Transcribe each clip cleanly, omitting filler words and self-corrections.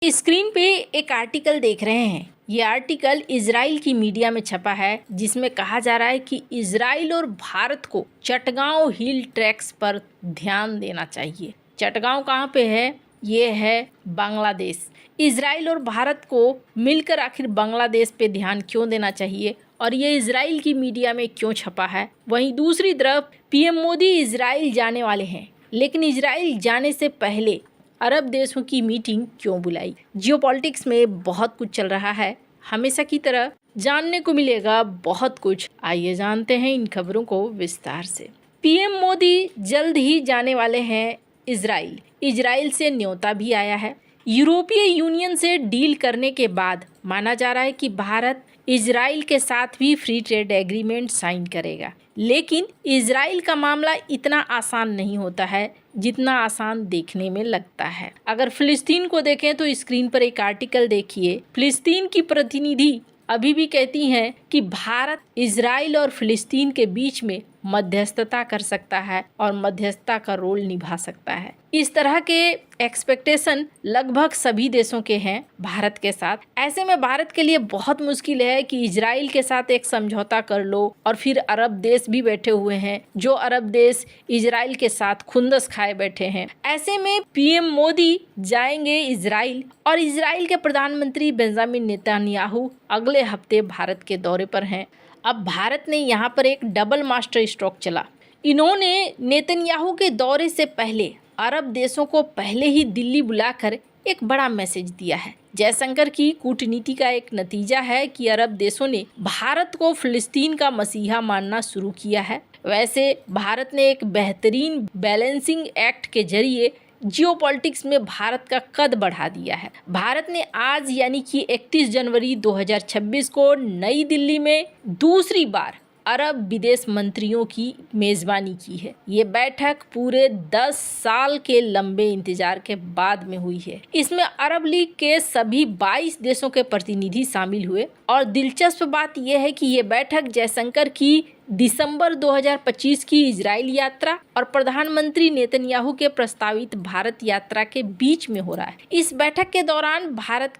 Screen पे एक article देख रहे हैं। ये आर्टिकल इजराइल की मीडिया में छपा है, जिसमें कहा जा रहा है कि इजराइल और भारत को चटगांव हिल ट्रैक्स पर ध्यान देना चाहिए। चटगांव कहाँ पे है? ये है बांग्लादेश। इजराइल और भारत को मिलकर आखिर बांग्लादेश पे ध्यान क्यों देना चाहिए और ये इजराइल की मीडिया में क्यों छपा है? वहीं दूसरी तरफ पीएम मोदी इजराइल जाने वाले हैं, लेकिन इजराइल जाने से पहले अरब देशों की मीटिंग क्यों बुलाई? जियोपॉलिटिक्स में बहुत कुछ चल रहा है, हमेशा की तरह जानने को मिलेगा बहुत कुछ। आइए जानते हैं इन खबरों को विस्तार से। पीएम मोदी जल्द ही जाने वाले हैं इजराइल। इजराइल से न्योता भी आया है। यूरोपीय यूनियन से डील करने के बाद माना जा रहा है कि भारत इजराइल के साथ भी फ्री ट्रेड एग्रीमेंट साइन करेगा, लेकिन इजराइल का मामला इतना आसान नहीं होता है जितना आसान देखने में लगता है। अगर फिलिस्तीन को देखें तो स्क्रीन पर एक आर्टिकल देखिए। फिलिस्तीन की प्रतिनिधि अभी भी कहती हैं कि भारत इजराइल और फिलिस्तीन के बीच में मध्यस्थता कर सकता है और मध्यस्थता का रोल निभा सकता है। इस तरह के एक्सपेक्टेशन लगभग सभी देशों के हैं भारत के साथ। ऐसे में भारत के लिए बहुत मुश्किल है कि इजराइल के साथ एक समझौता कर लो और फिर अरब देश भी बैठे हुए हैं, जो अरब देश इजराइल के साथ खुंदस खाए बैठे हैं। ऐसे में पीएम मोदी जाएंगे इजराइल और इजराइल के प्रधानमंत्री बेंजामिन नेतन्याहू अगले हफ्ते भारत के दौरे पर हैं। अब भारत ने यहाँ पर एक डबल मास्टर स्ट्रोक चला। इन्होंने नेतन्याहू के दौरे से पहले अरब देशों को पहले ही दिल्ली बुलाकर एक बड़ा मैसेज दिया है। जयशंकर की कूटनीति का एक नतीजा है कि अरब देशों ने भारत को फिलिस्तीन का मसीहा मानना शुरू किया है। वैसे भारत ने एक बेहतरीन बैलेंसिंग एक्ट के जरिए जियोपॉलिटिक्स में भारत का कद बढ़ा दिया है। भारत ने आज यानी कि 31 जनवरी 2026 को नई दिल्ली में दूसरी बार अरब विदेश मंत्रियों की मेज़बानी की है। ये बैठक पूरे 10 साल के लंबे इंतजार के बाद में हुई है। इसमें अरब लीग के सभी 22 देशों के प्रतिनिधि शामिल हुए और दिलचस्प बात यह है कि ये बैठक जयशंकर की दिसंबर 2025 की इजराइल यात्रा और प्रधानमंत्री नेतन्याहू के प्रस्तावित भारत यात्रा के बीच में हो रहा है। इस बैठक के दौरान भारत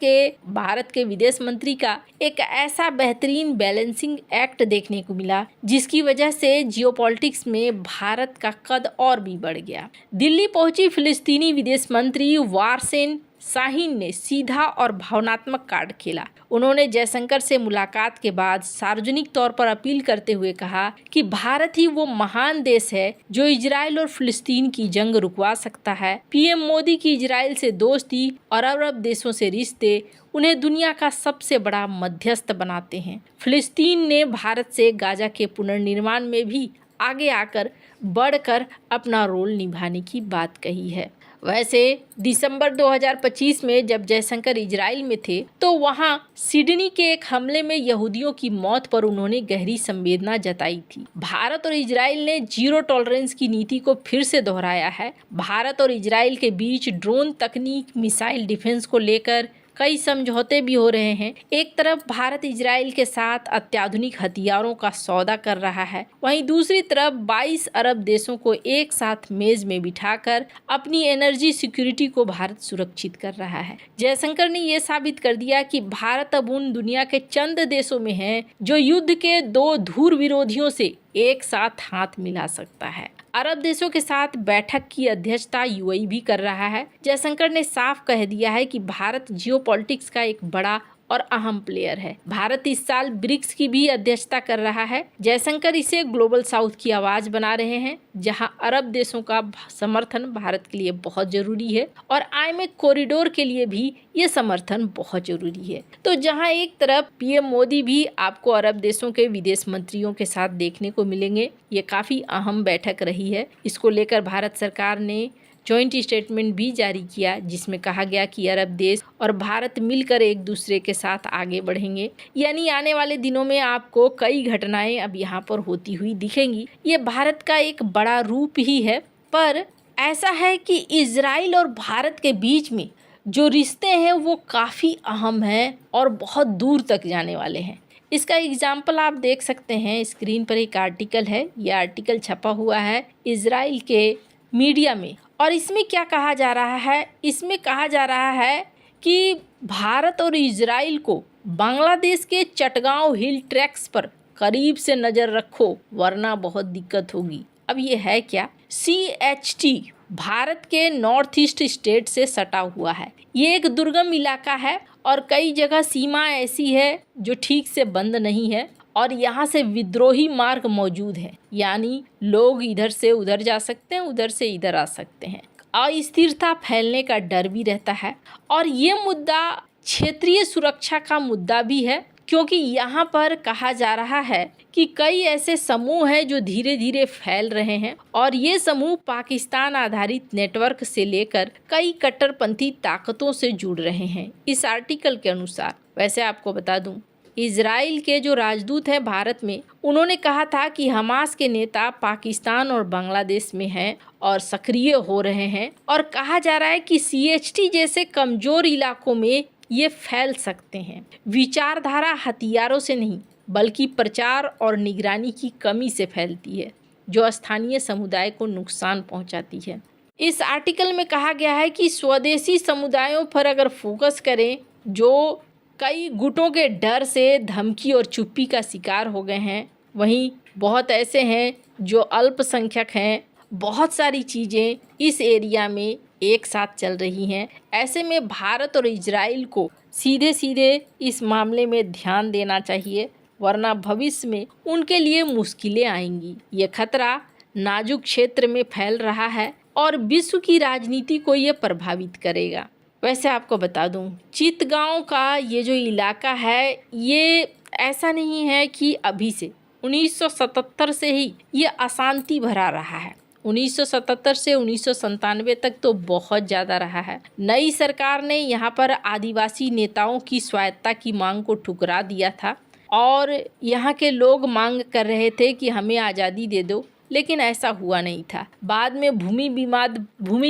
के विदेश मंत्री का एक ऐसा बेहतरीन बैलेंसिंग एक्ट देखने को मिला, जिसकी वजह से जियोपॉलिटिक्स में भारत का कद और भी बढ़ गया। दिल्ली पहुंची फिलिस्तीनी विदेश मंत्री वारसेन शाहीन ने सीधा और भावनात्मक कार्ड खेला। उन्होंने जयशंकर से मुलाकात के बाद सार्वजनिक तौर पर अपील करते हुए कहा कि भारत ही वो महान देश है जो इजराइल और फिलिस्तीन की जंग रुकवा सकता है। पीएम मोदी की इजराइल से दोस्ती और अरब देशों से रिश्ते उन्हें दुनिया का सबसे बड़ा मध्यस्थ बनाते हैं। फिलिस्तीन ने भारत से गाजा के पुनर्निर्माण में भी आगे आकर बढ़कर अपना रोल निभाने की बात कही है। वैसे दिसंबर 2025 में जब जयशंकर इजराइल में थे तो वहां सिडनी के एक हमले में यहूदियों की मौत पर उन्होंने गहरी संवेदना जताई थी। भारत और इजराइल ने जीरो टॉलरेंस की नीति को फिर से दोहराया है। भारत और इजराइल के बीच ड्रोन तकनीक, मिसाइल डिफेंस को लेकर कई समझौते भी हो रहे हैं। एक तरफ भारत इजराइल के साथ अत्याधुनिक हथियारों का सौदा कर रहा है, वहीं दूसरी तरफ 22 अरब देशों को एक साथ मेज में बिठाकर अपनी एनर्जी सिक्योरिटी को भारत सुरक्षित कर रहा है। जयशंकर ने यह साबित कर दिया कि भारत अब उन दुनिया के चंद देशों में है जो युद्ध के दो धुर विरोधियों से एक साथ हाथ मिला सकता है। अरब देशों के साथ बैठक की अध्यक्षता यूएई भी कर रहा है। जयशंकर ने साफ कह दिया है कि भारत जियोपॉलिटिक्स का एक बड़ा और अहम प्लेयर है। भारत इस साल ब्रिक्स की भी अध्यक्षता कर रहा है। जयशंकर इसे ग्लोबल साउथ की आवाज बना रहे हैं, जहां अरब देशों का समर्थन भारत के लिए बहुत जरूरी है और आईएमएफ कॉरिडोर के लिए भी ये समर्थन बहुत जरूरी है। तो जहां एक तरफ पीएम मोदी भी आपको अरब देशों के विदेश मंत्रियों के साथ देखने को मिलेंगे। ये काफी अहम बैठक रही है। इसको लेकर भारत सरकार ने जॉइंट स्टेटमेंट भी जारी किया, जिसमें कहा गया कि अरब देश और भारत मिलकर एक दूसरे के साथ आगे बढ़ेंगे। यानी आने वाले दिनों में आपको कई घटनाएं अब यहाँ पर होती हुई दिखेंगी। ये भारत का एक बड़ा रूप ही है। पर ऐसा है कि इजराइल और भारत के बीच में जो रिश्ते हैं वो काफ़ी अहम हैं और बहुत दूर तक जाने वाले हैं। इसका एग्जाम्पल आप देख सकते हैं। स्क्रीन पर एक आर्टिकल है। ये आर्टिकल छपा हुआ है इजराइल के मीडिया में और इसमें क्या कहा जा रहा है? इसमें कहा जा रहा है कि भारत और इजराइल को बांग्लादेश के चटगांव हिल ट्रैक्स पर करीब से नज़र रखो वरना बहुत दिक्कत होगी। अब ये है क्या? CHT भारत के नॉर्थ ईस्ट स्टेट से सटा हुआ है। ये एक दुर्गम इलाका है और कई जगह सीमा ऐसी है जो ठीक से बंद नहीं है और यहाँ से विद्रोही मार्ग मौजूद है, यानी लोग इधर से उधर जा सकते हैं, उधर से इधर आ सकते हैं। अस्थिरता फैलने का डर भी रहता है और ये मुद्दा क्षेत्रीय सुरक्षा का मुद्दा भी है, क्योंकि यहाँ पर कहा जा रहा है कि कई ऐसे समूह हैं जो धीरे धीरे फैल रहे हैं और ये समूह पाकिस्तान आधारित नेटवर्क से लेकर कई कट्टरपंथी ताकतों से जुड़ रहे हैं इस आर्टिकल के अनुसार। वैसे आपको बता दूं, इजराइल के जो राजदूत हैं भारत में, उन्होंने कहा था कि हमास के नेता पाकिस्तान और बांग्लादेश में हैं और सक्रिय हो रहे हैं और कहा जा रहा है कि CHT जैसे कमज़ोर इलाकों में ये फैल सकते हैं। विचारधारा हथियारों से नहीं बल्कि प्रचार और निगरानी की कमी से फैलती है जो स्थानीय समुदाय को नुकसान पहुंचाती है। इस आर्टिकल में कहा गया है कि स्वदेशी समुदायों पर अगर फोकस करें जो कई गुटों के डर से धमकी और चुप्पी का शिकार हो गए हैं, वहीं बहुत ऐसे हैं जो अल्पसंख्यक हैं। बहुत सारी चीज़ें इस एरिया में एक साथ चल रही हैं। ऐसे में भारत और इजराइल को सीधे सीधे इस मामले में ध्यान देना चाहिए, वरना भविष्य में उनके लिए मुश्किलें आएंगी। ये खतरा नाजुक क्षेत्र में फैल रहा है और विश्व की राजनीति को ये प्रभावित करेगा। वैसे आपको बता दूं, चितगांव का ये जो इलाका है ये ऐसा नहीं है कि अभी से, 1977 से ही ये अशांति भरा रहा है। 1977 से 1997 तक तो बहुत ज़्यादा रहा है। नई सरकार ने यहाँ पर आदिवासी नेताओं की स्वायत्ता की मांग को ठुकरा दिया था और यहाँ के लोग मांग कर रहे थे कि हमें आज़ादी दे दो, लेकिन ऐसा हुआ नहीं था। बाद में भूमि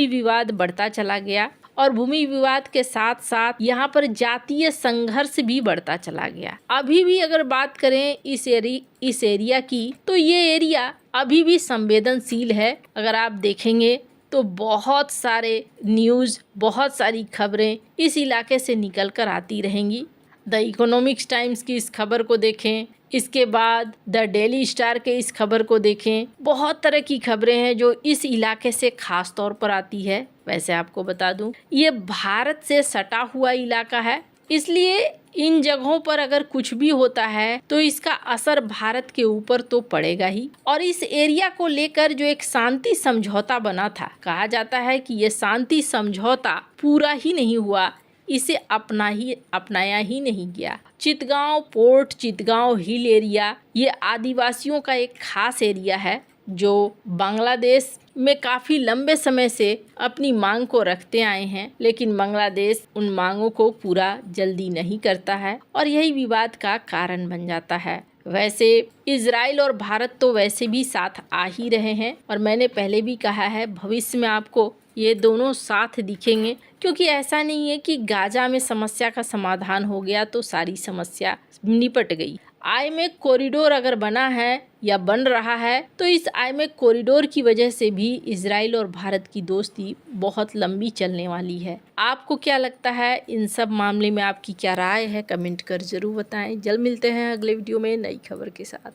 विवाद बढ़ता चला गया और भूमि विवाद के साथ साथ यहाँ पर जातीय संघर्ष भी बढ़ता चला गया। अभी भी अगर बात करें इस एरिया की, तो ये एरिया अभी भी संवेदनशील है। अगर आप देखेंगे तो बहुत सारे न्यूज़, बहुत सारी खबरें इस इलाके से निकल कर आती रहेंगी। द इकोनॉमिक्स टाइम्स की इस खबर को देखें, इसके बाद द डेली स्टार के इस खबर को देखें। बहुत तरह की खबरें हैं जो इस इलाके से खास तौर पर आती है। वैसे आपको बता दूं, ये भारत से सटा हुआ इलाका है, इसलिए इन जगहों पर अगर कुछ भी होता है तो इसका असर भारत के ऊपर तो पड़ेगा ही। और इस एरिया को लेकर जो एक शांति समझौता बना था, कहा जाता है कि ये शांति समझौता पूरा ही नहीं हुआ, इसे अपनाया ही नहीं गया। Chittagong port, Chittagong hill area ये आदिवासियों का एक खास एरिया है जो बांग्लादेश में काफ़ी लंबे समय से अपनी मांग को रखते आए हैं, लेकिन बांग्लादेश उन मांगों को पूरा जल्दी नहीं करता है और यही विवाद का कारण बन जाता है। वैसे इजराइल और भारत तो वैसे भी साथ आ ही रहे हैं और मैंने पहले भी कहा है, भविष्य में आपको ये दोनों साथ दिखेंगे, क्योंकि ऐसा नहीं है कि गाजा में समस्या का समाधान हो गया तो सारी समस्या निपट गई। आईमेक कॉरिडोर अगर बना है या बन रहा है तो इस आईमेक कॉरिडोर की वजह से भी इजराइल और भारत की दोस्ती बहुत लंबी चलने वाली है। आपको क्या लगता है, इन सब मामले में आपकी क्या राय है? कमेंट कर ज़रूर बताएं। जल्द मिलते हैं अगले वीडियो में नई खबर के साथ।